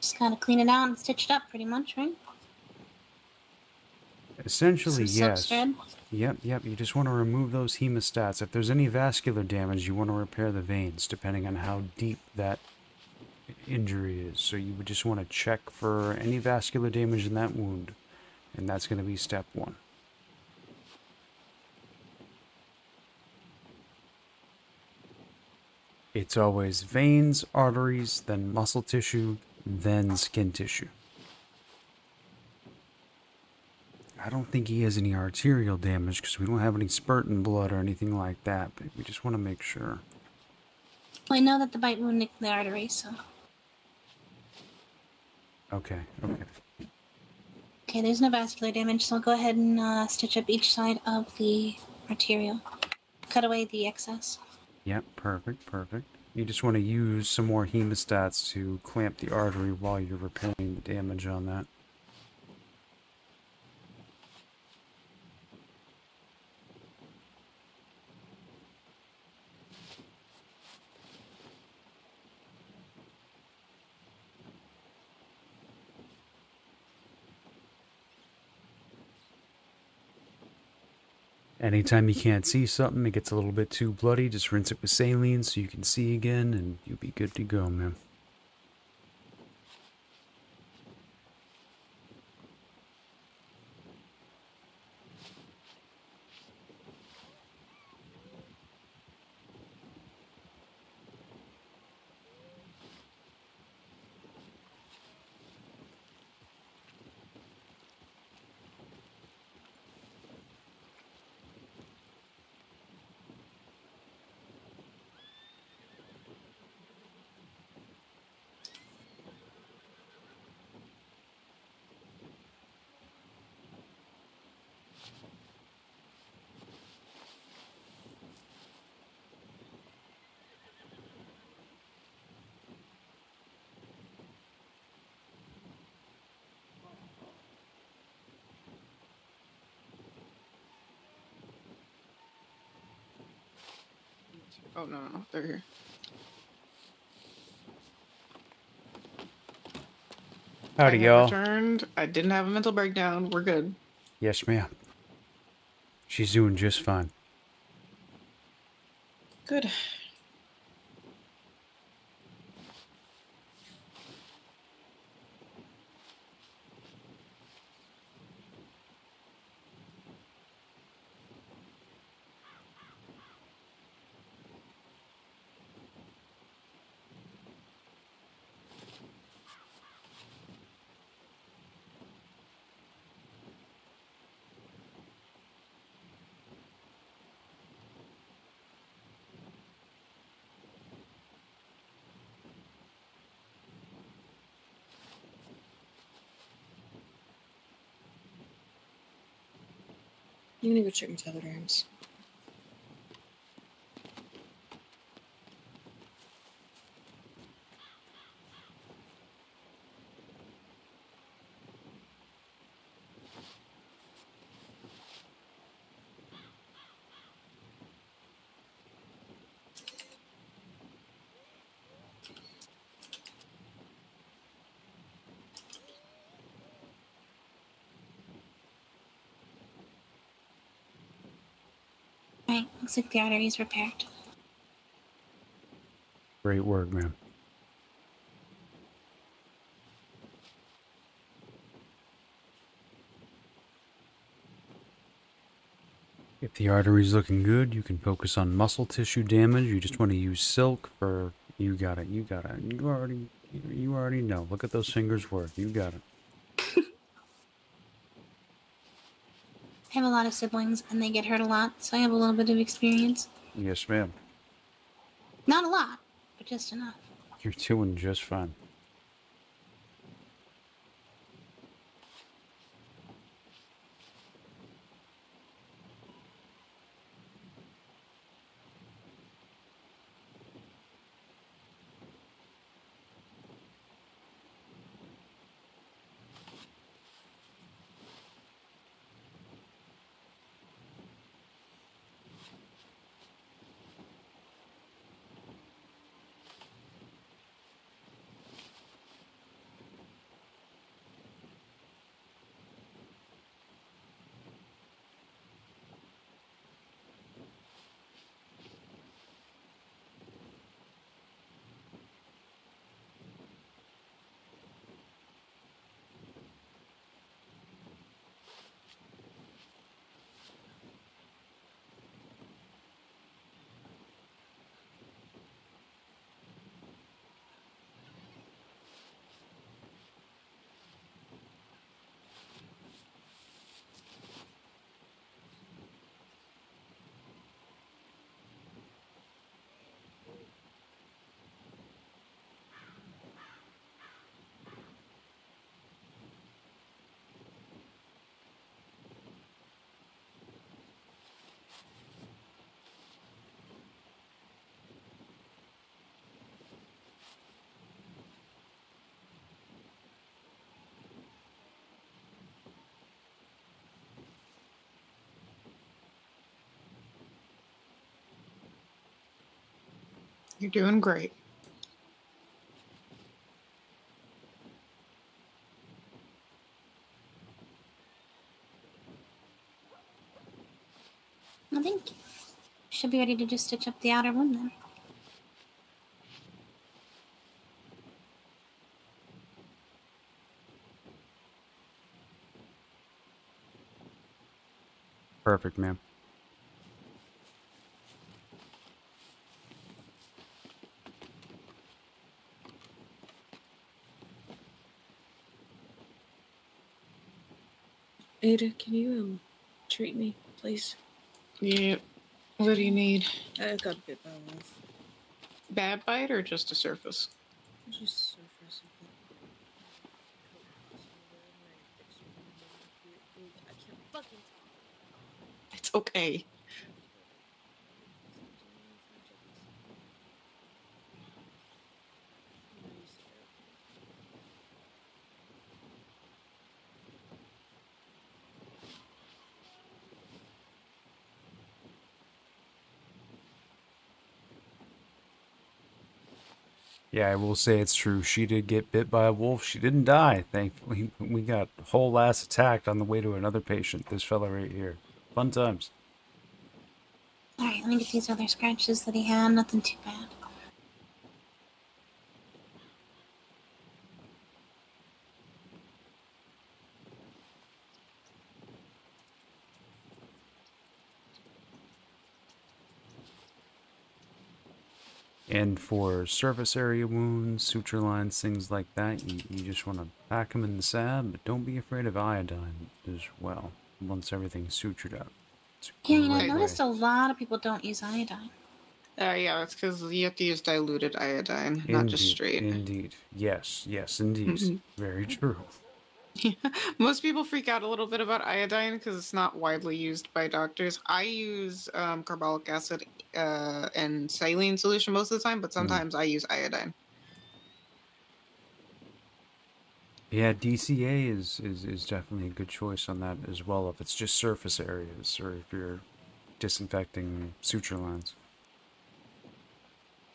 Just gotta clean it out and stitch it up pretty much, right? Essentially, yes. Thread. Yep. You just want to remove those hemostats. If there's any vascular damage, you want to repair the veins, depending on how deep that injury is. So you would just want to check for any vascular damage in that wound. And that's going to be step 1. It's always veins, arteries, then muscle tissue, then skin tissue. I don't think he has any arterial damage because we don't have any spurting blood or anything like that, but we just want to make sure. Well, I know that the bite wound nicked the artery, so... Okay. Okay, there's no vascular damage, so I'll go ahead and stitch up each side of the arterial. Cut away the excess. Yep, perfect. You just want to use some more hemostats to clamp the artery while you're repairing the damage on that. Anytime you can't see something, it gets a little bit too bloody, just rinse it with saline so you can see again, and you'll be good to go, man. Oh, no, they're here. Howdy, y'all. Returned. I didn't have a mental breakdown. We're good. Yes, ma'am. She's doing just fine. Good. I'm gonna go check my telegrams. Right, looks like the artery is repaired. Great work, ma'am. If the artery's looking good, you can focus on muscle tissue damage. You just want to use silk for... You got it. You already know. Look at those fingers work. You got it. I have a lot of siblings, and they get hurt a lot, so I have a little bit of experience. Yes, ma'am. Not a lot, but just enough. You're doing just fine. You're doing great. I think should be ready to just stitch up the outer wound then. Perfect, ma'am. Ada, can you treat me, please? Yeah. What do you need? I got bit by a wolf. Bad bite or just a surface? Just surface. I can't fucking talk. It's okay. Yeah, I will say it's true. She did get bit by a wolf. She didn't die, thankfully. We got whole ass attacked on the way to another patient. This fella right here. Fun times. Alright, let me get these other scratches that he had. Nothing too bad. And for surface area wounds, suture lines, things like that, you just want to pack them in the salve, but don't be afraid of iodine as well, once everything's sutured up. Yeah, you know, I Great noticed a lot of people don't use iodine. Yeah, that's because you have to use diluted iodine, not just straight. Indeed. Yes, indeed. Very true. Yeah. Most people freak out a little bit about iodine because it's not widely used by doctors. I use carbolic acid and saline solution most of the time, but sometimes I use iodine. Yeah, DCA is definitely a good choice on that as well, if it's just surface areas or if you're disinfecting suture lines.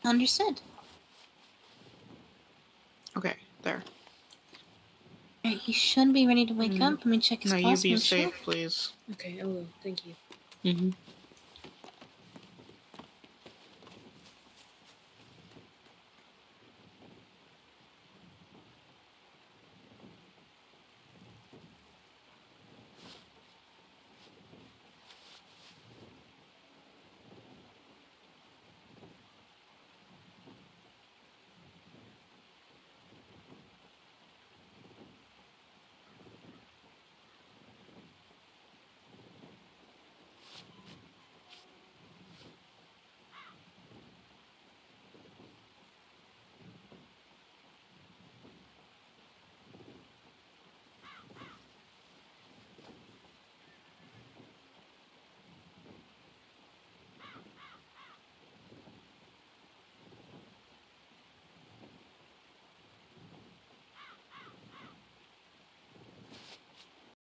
Understood. Okay, there. Alright, he should be ready to wake up. Let me check his No, you pulse. be make sure. safe, please. Okay, I will. Thank you. Mm-hmm.